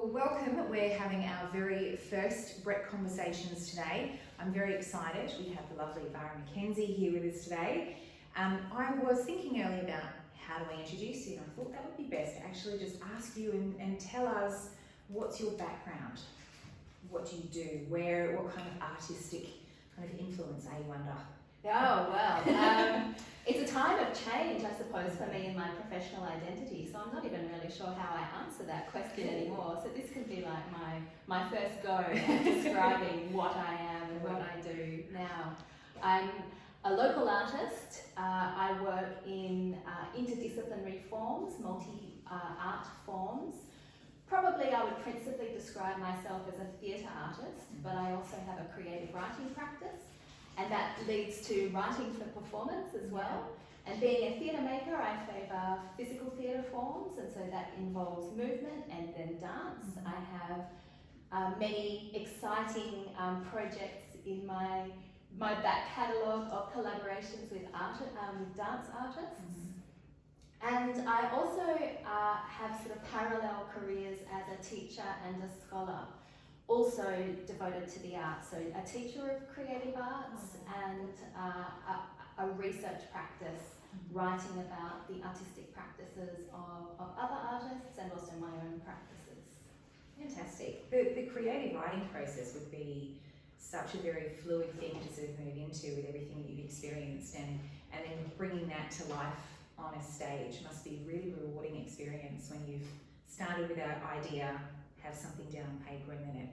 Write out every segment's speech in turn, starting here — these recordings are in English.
Well, welcome. We're having our very first BREC conversations today. I'm very excited. We have the lovely Vahri McKenzie here with us today. I was thinking earlier about how do I introduce you, and I thought that would be best to actually just ask you and tell us what's your background, what do you do, what kind of artistic kind of influence, I wonder? Oh, well, it's a time of change, I suppose, for me in my professional identity, so I'm not even really sure how I answer that question anymore. So this could be like my first go at describing what I am and what I do now. I'm a local artist. I work in interdisciplinary forms, multi-art forms. Probably I would principally describe myself as a theatre artist, but I also have a creative writing practice. And that leads to writing for performance as well. And being a theatre maker, I favour physical theatre forms, and so that involves movement and then dance. I have many exciting projects in my back catalogue of collaborations with dance artists. And I also have sort of parallel careers as a teacher and a scholar, also devoted to the arts, so a teacher of creative arts and a research practice, writing about the artistic practices of other artists and also my own practices. Fantastic. The creative writing process would be such a very fluid thing to sort of move into with everything that you've experienced, and then bringing that to life on a stage must be a really rewarding experience when you've started with an idea, have something down on paper, and then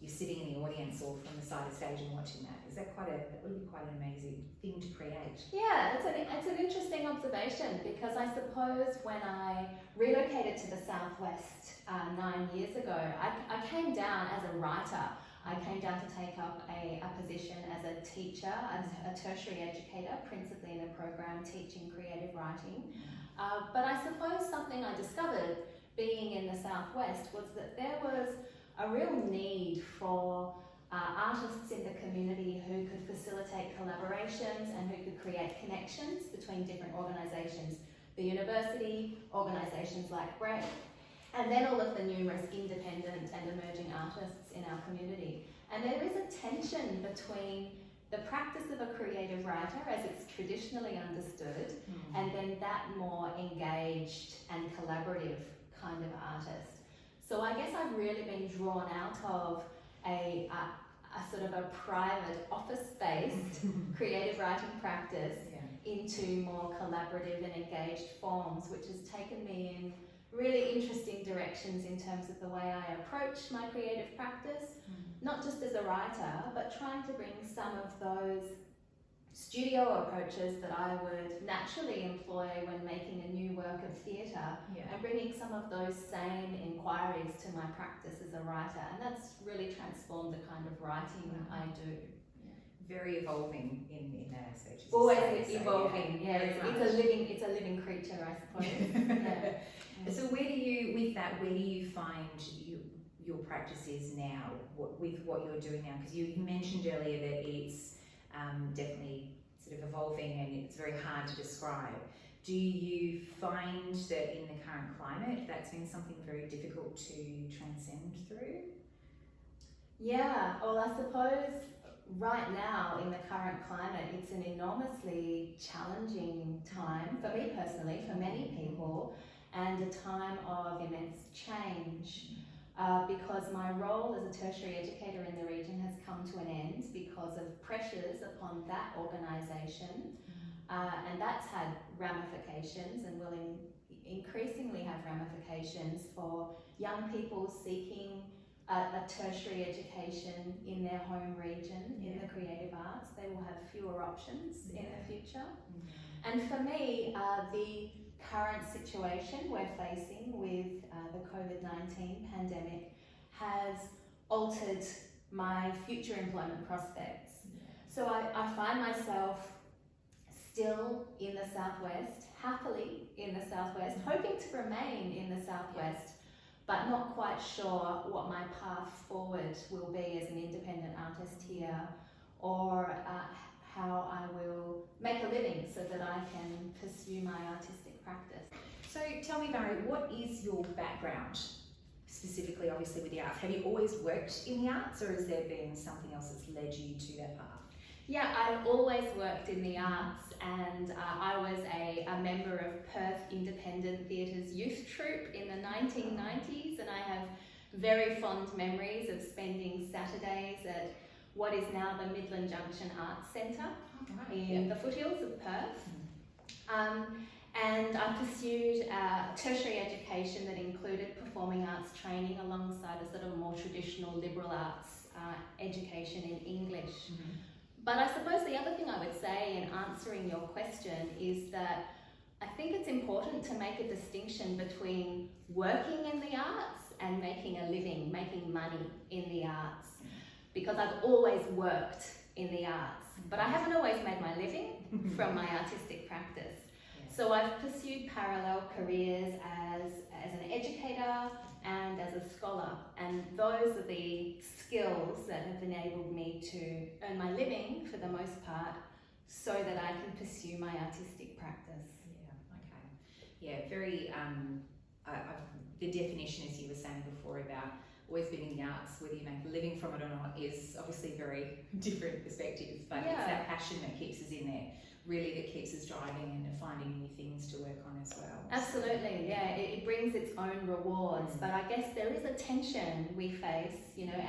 you're sitting in the audience or from the side of stage and watching that. Is that that would be quite an amazing thing to create? Yeah, it's an interesting observation, because I suppose when I relocated to the Southwest 9 years ago, I came down as a writer. I came down to take up a position as a teacher, as a tertiary educator, principally in a program teaching creative writing. But I suppose something I discovered being in the Southwest was that there was a real need for artists in the community who could facilitate collaborations and who could create connections between different organisations, the university, organisations like BREC, and then all of the numerous independent and emerging artists in our community. And there is a tension between the practice of a creative writer as it's traditionally understood, and then that more engaged and collaborative kind of artist. So I guess I've really been drawn out of a sort of a private office-based creative writing practice into more collaborative and engaged forms, which has taken me in really interesting directions in terms of the way I approach my creative practice, not just as a writer, but trying to bring some of those studio approaches that I would naturally employ when making a new work of theatre, and bringing some of those same inquiries to my practice as a writer, and that's really transformed the kind of writing I do. Very evolving in that aspect. Always evolving, it's a living creature, I suppose. So where do you find your practices now, with what you're doing now? Because you mentioned earlier that it's definitely sort of evolving and it's very hard to describe. Do you find that in the current climate that's been something very difficult to transcend through? Yeah, well, I suppose right now in the current climate it's an enormously challenging time for me personally, for many people, and a time of immense change. Because my role as a tertiary educator in the region has come to an end because of pressures upon that organisation, and that's had ramifications and will increasingly have ramifications for young people seeking a tertiary education in their home region in the creative arts. They will have fewer options in the future. And for me, the current situation we're facing with the COVID-19 pandemic has altered my future employment prospects. So I find myself still in the Southwest, happily in the Southwest, hoping to remain in the Southwest, but not quite sure what my path forward will be as an independent artist here, or how I will make a living so that I can pursue my artistic practice. So tell me, Vahri, what is your background specifically, obviously, with the arts. Have you always worked in the arts, or has there been something else that's led you to that path? Yeah, I've always worked in the arts, and I was a member of Perth Independent Theatre's youth troupe in the 1990s, and I have very fond memories of spending Saturdays at what is now the Midland Junction Arts Centre in the foothills of Perth. And I pursued tertiary education that included performing arts training alongside a sort of more traditional liberal arts education in English. But I suppose the other thing I would say in answering your question is that I think it's important to make a distinction between working in the arts and making a living, making money in the arts. Because I've always worked in the arts, but I haven't always made my living from my artistic practice. So I've pursued parallel careers as an educator and as a scholar, and those are the skills that have enabled me to earn my living for the most part, so that I can pursue my artistic practice. Very, the definition, as you were saying before, about always being in the arts, whether you make a living from it or not, is obviously very different perspective, but it's that passion that keeps us in there, really, that keeps us driving and finding new things to work on as well. Absolutely, yeah, it brings its own rewards, but I guess there is a tension we face, you know,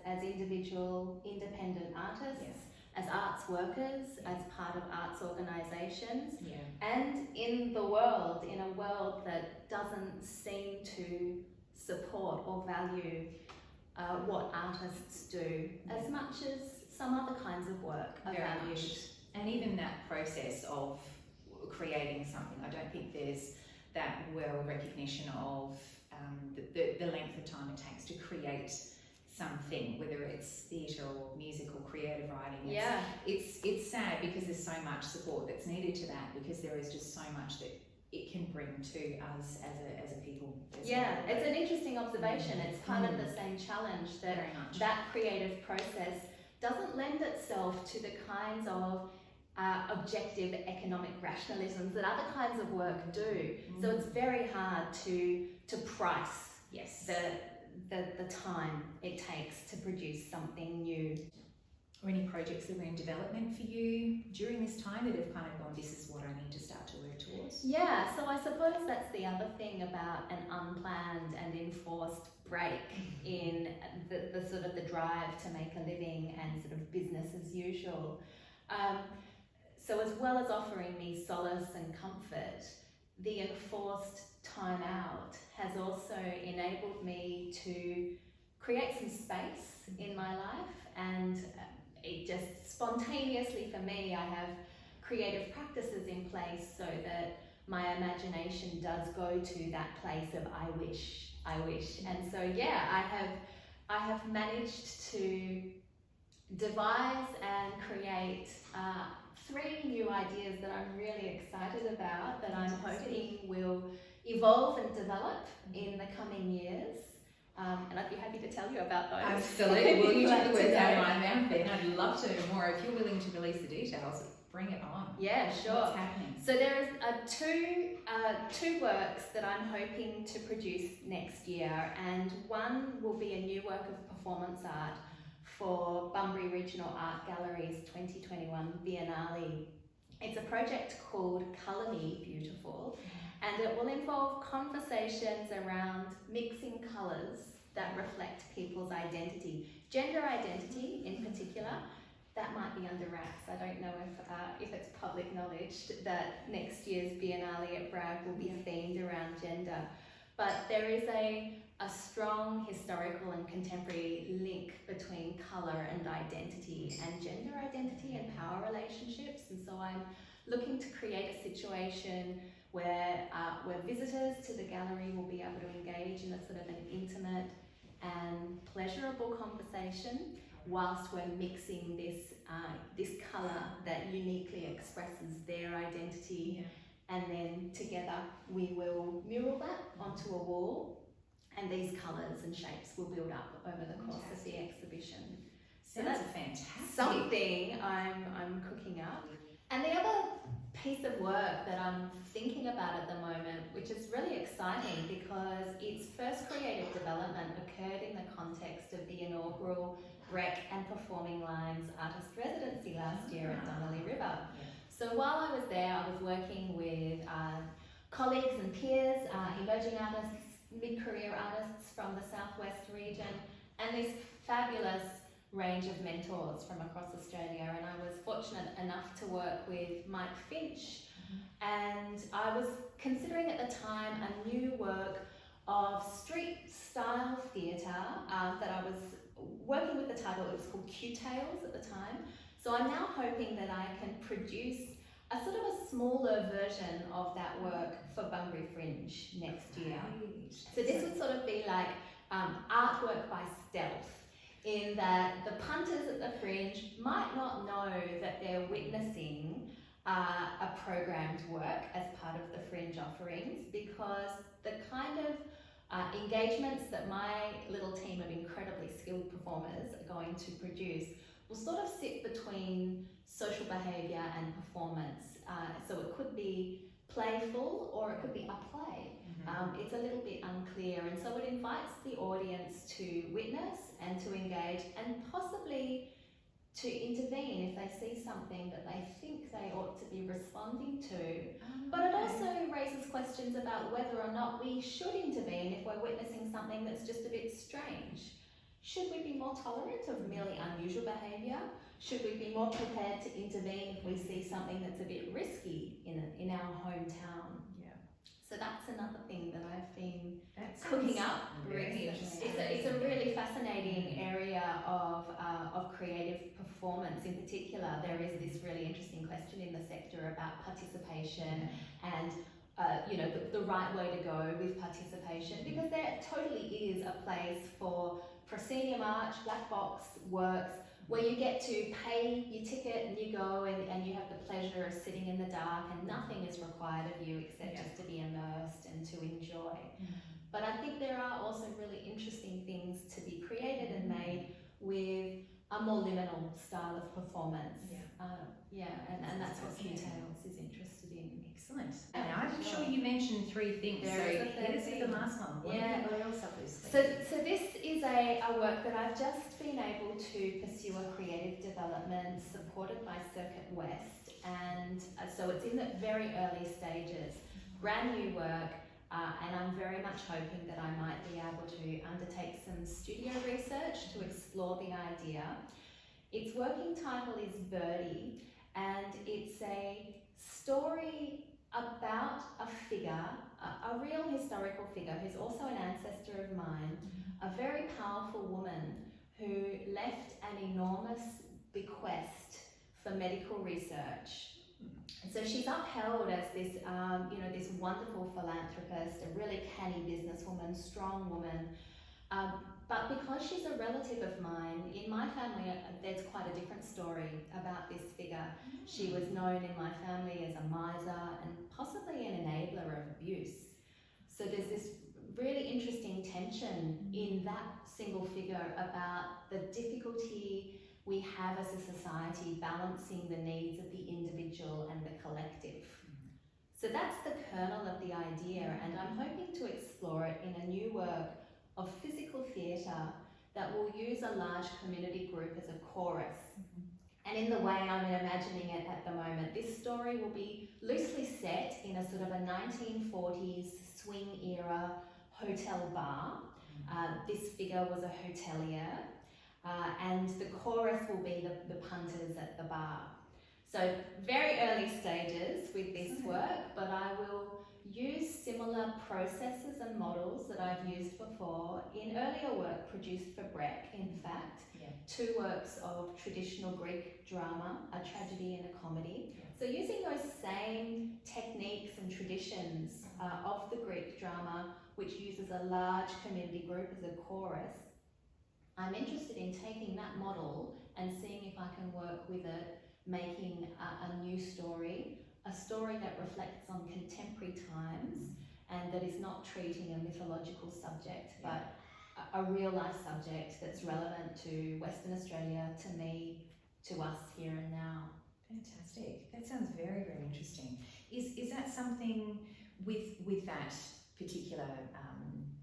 as individual independent artists, as arts workers, as part of arts organisations, and in the world, in a world that doesn't seem to support or value what artists do as much as some other kinds of work are valued. And even that process of creating something, I don't think there's that well recognition of the length of time it takes to create something, whether it's theatre or music or creative writing. It's sad because there's so much support that's needed to that, because there is just so much that it can bring to us as a people. It's an interesting observation. It's kind of the same challenge that that creative process doesn't lend itself to the kinds of objective economic rationalisms that other kinds of work do. So it's very hard to price the time it takes to produce something new. Or any projects that were in development for you during this time that have kind of gone, this is what I need to start to work towards? Yeah, so I suppose that's the other thing about an unplanned and enforced break in the sort of the drive to make a living and sort of business as usual. So as well as offering me solace and comfort, the enforced time out has also enabled me to create some space in my life, and it just spontaneously for me, I have creative practices in place so that my imagination does go to that place of I wish. And so I have managed to devise and create 3 new ideas that I'm really excited about, that I'm hoping will evolve and develop in the coming years. And I'd be happy to tell you about those. Absolutely. Well, you took the words out of my mouth then. I'd love to know more. If you're willing to release the details, bring it on. Yeah, sure. What's happening? So there is two works that I'm hoping to produce next year, and one will be a new work of performance art for Bunbury Regional Art Gallery's 2021 Biennale. It's a project called Colour Me Beautiful, and it will involve conversations around mixing colours that reflect people's identity, gender identity in particular. That might be under wraps. I don't know if it's public knowledge that next year's Biennale at BREC will be themed around gender. But there is a strong historical and contemporary link between colour and identity, and gender identity and power relationships. And so I'm looking to create a situation where visitors to the gallery will be able to engage in a sort of an intimate and pleasurable conversation whilst we're mixing this colour that uniquely expresses their identity. And then together we will mural that onto a wall, and these colours and shapes will build up over the course of the exhibition. So that's fantastic. Something I'm cooking up. And the other piece of work that I'm thinking about at the moment, which is really exciting, exciting because its first creative development occurred in the context of the inaugural BREC and Performing Lines Artist Residency last year at Bunbury River. So while I was there, I was working with colleagues and peers, emerging artists, mid-career artists from the Southwest region, and this fabulous range of mentors from across Australia. And I was fortunate enough to work with Mike Finch, and I was considering at the time a new work of street style theatre that I was working with. The title, it was called Q Tales at the time. So I'm now hoping that I can produce a sort of a smaller version of that work for Bunbury Fringe next year. So this would sort of be like artwork by stealth, in that the punters at the Fringe might not know that they're witnessing a programmed work as part of the Fringe offerings, because the kind of engagements that my little team of incredibly skilled performers are going to produce will sort of sit between social behaviour and performance. So it could be playful or it could be a play. It's a little bit unclear, and so it invites the audience to witness and to engage and possibly to intervene if they see something that they think they ought to be responding to. But it also raises questions about whether or not we should intervene if we're witnessing something that's just a bit strange. Should we be more tolerant of merely unusual behaviour? Should we be more prepared to intervene if we see something that's a bit risky in our hometown? Yeah. So that's another thing that I've been cooking up recently. It's a really fascinating area of creative performance. In particular, there is this really interesting question in the sector about participation and the right way to go with participation, because there totally is a place for proscenium art, black box works, where you get to pay your ticket and you go and you have the pleasure of sitting in the dark and nothing is required of you except just to be immersed and to enjoy. But I think there are also really interesting things to be created and made with a more liminal style of performance. And that's what Q Tales is interested in. Excellent. And I'm sure you mentioned three things. So hit us with the last one. What else up this thing? So this is a work that I've just been able to pursue a creative development supported by Circuit West, and so it's in the very early stages, brand new work, and I'm very much hoping that I might be able to undertake some studio research to explore the idea. Its working title is Birdie, and it's a story about a figure, a real historical figure who's also an ancestor of mine, a very powerful woman who left an enormous bequest for medical research. And so she's upheld as this, this wonderful philanthropist, a really canny businesswoman, strong woman. But because she's a relative of mine, in my family there's quite a different story about this figure. She was known in my family as a miser and possibly an enabler of abuse. So there's this really interesting tension in that single figure about the difficulty we have as a society balancing the needs of the individual and the collective. So that's the kernel of the idea, and I'm hoping to explore it in a new work of physical theatre that will use a large community group as a chorus. And in the way I'm imagining it at the moment, this story will be loosely set in a sort of a 1940s swing era hotel bar. This figure was a hotelier, and the chorus will be the punters at the bar. So very early stages with this work, but I will use similar processes and models that I've used before in earlier work produced for BREC, in fact. Two works of traditional Greek drama, a tragedy and a comedy. So using those same techniques and traditions of the Greek drama, which uses a large community group as a chorus, I'm interested in taking that model and seeing if I can work with it, making a new story, a story that reflects on contemporary times and that is not treating a mythological subject, but a real life subject that's relevant to Western Australia, to me, to us here and now. Fantastic. That sounds very, very interesting. Is that something with that particular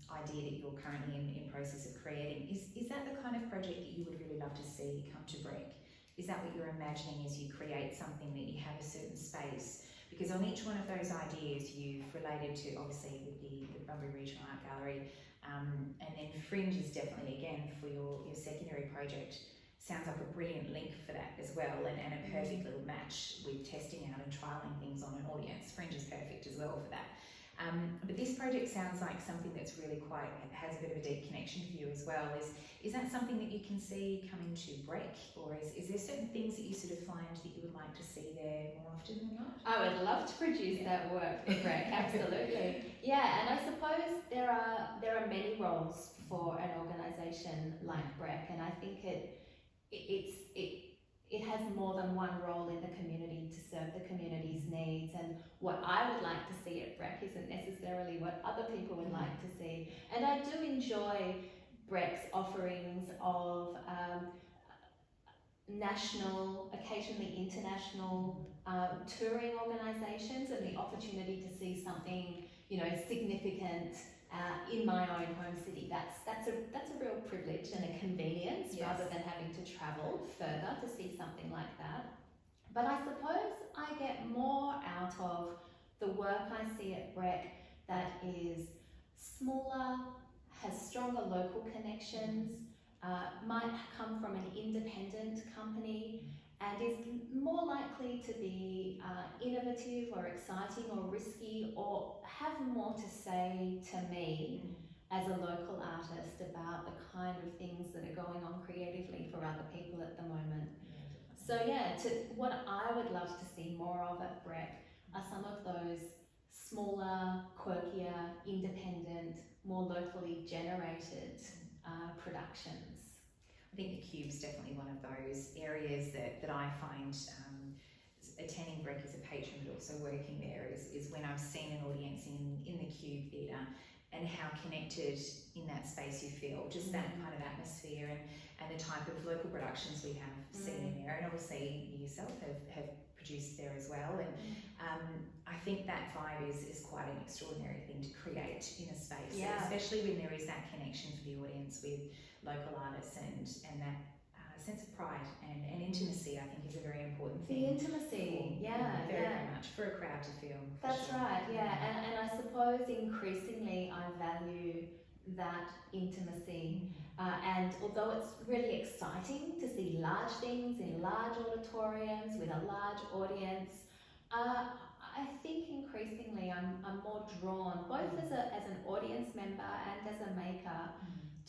idea that you're currently in process of creating, is that the kind of project that you would really love to see come to BREC? Is that what you're imagining as you create something, that you have a certain space? Because on each one of those ideas you've related to, obviously with the Bunbury Regional Art Gallery, and then Fringe is definitely, again, for your secondary project, sounds like a brilliant link for that as well, and a perfect little match with testing out and trialling things on an audience. Fringe is perfect as well for that. But this project sounds like something that's really has a bit of a deep connection for you as well. Is that something that you can see coming to BREC, or is there certain things that you sort of find that you would like to see there more often than not? I would love to produce that work for BREC, absolutely. Yeah, and I suppose there are many roles for an organisation like BREC, and I think it has more than one role in the community to serve the community's needs, and what I would like to see at BREC isn't necessarily what other people would like to see. And I do enjoy BREC's offerings of national, occasionally international touring organisations, and the opportunity to see something, significant in my own home city. That's a real privilege and a convenience, yes, rather than having to travel further to see something like that. But I suppose I get more out of the work I see at BREC that is smaller, has stronger local connections, might come from an independent company, and is more likely to be innovative or exciting or risky, or have more to say to me as a local artist about the kind of things that are going on creatively for other people at the moment. So what I would love to see more of at BREC are some of those smaller, quirkier, independent, more locally generated productions. I think the Cube's definitely one of those areas that I find, attending BREC as a patron but also working there, is when I've seen an audience in the Cube Theatre and how connected in that space you feel, just that kind of atmosphere and the type of local productions we have seen in there, and obviously you yourself have produced there as well, and I think that vibe is quite an extraordinary thing to create in a space, especially when there is that connection for the audience with local artists, and that sense of pride and intimacy, I think, is a very important thing. The intimacy, very much for a crowd to feel. That's right, and I suppose increasingly I value that intimacy, and although it's really exciting to see large things in large auditoriums with a large audience, I think increasingly I'm more drawn, both as an audience member and as a maker,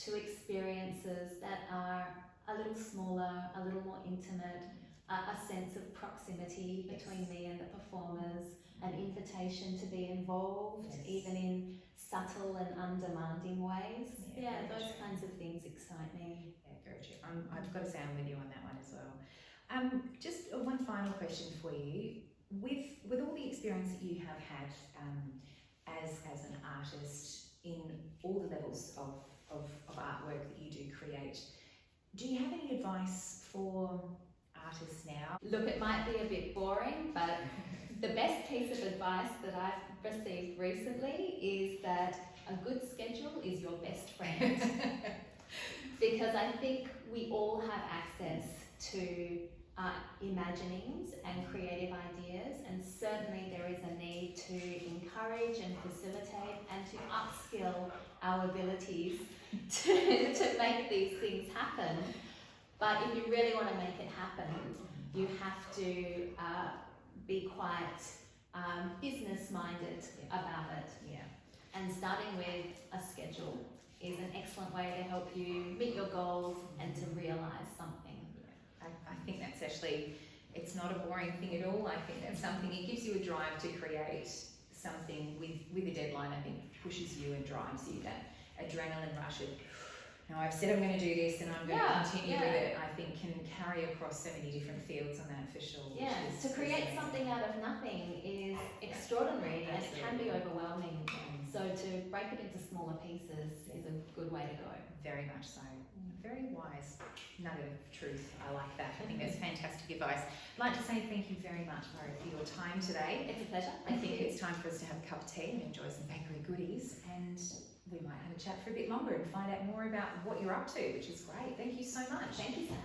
to experiences that are a little smaller, a little more intimate, a sense of proximity between me and the performers, an invitation to be involved, even in subtle and undemanding ways. Those kinds of things excite me. Yeah, very true. I've got to say I'm with you on that one as well. Just one final question for you. With all the experience that you have had as an artist in all the levels of artwork that you do create, do you have any advice for artists now? Look, it might be a bit boring, but the best piece of advice that I've received recently is that a good schedule is your best friend. Because I think we all have access to imaginings and creative ideas, and certainly there is a need to encourage and facilitate and to upskill our abilities to make these things happen. But if you really want to make it happen, you have to be quite business-minded about it. And starting with a schedule is an excellent way to help you meet your goals and to realise something. I think that's actually, it's not a boring thing at all. I think that's something, it gives you a drive to create something with a deadline. I think pushes you and drives you, that adrenaline rush of, no, I've said I'm going to do this and I'm going to continue with it, I think can carry across so many different fields on that for sure. To create something out of nothing is extraordinary and it can be overwhelming. So to break it into smaller pieces is a good way to go. Very much so. Very wise nugget of truth. I like that. I think that's fantastic advice. I'd like to say thank you very much, Vahri, for your time today. It's a pleasure. I think it's time for us to have a cup of tea and enjoy some bakery goodies. chat for a bit longer and find out more about what you're up to, which is great. Thank you so much. Thank you, Sam.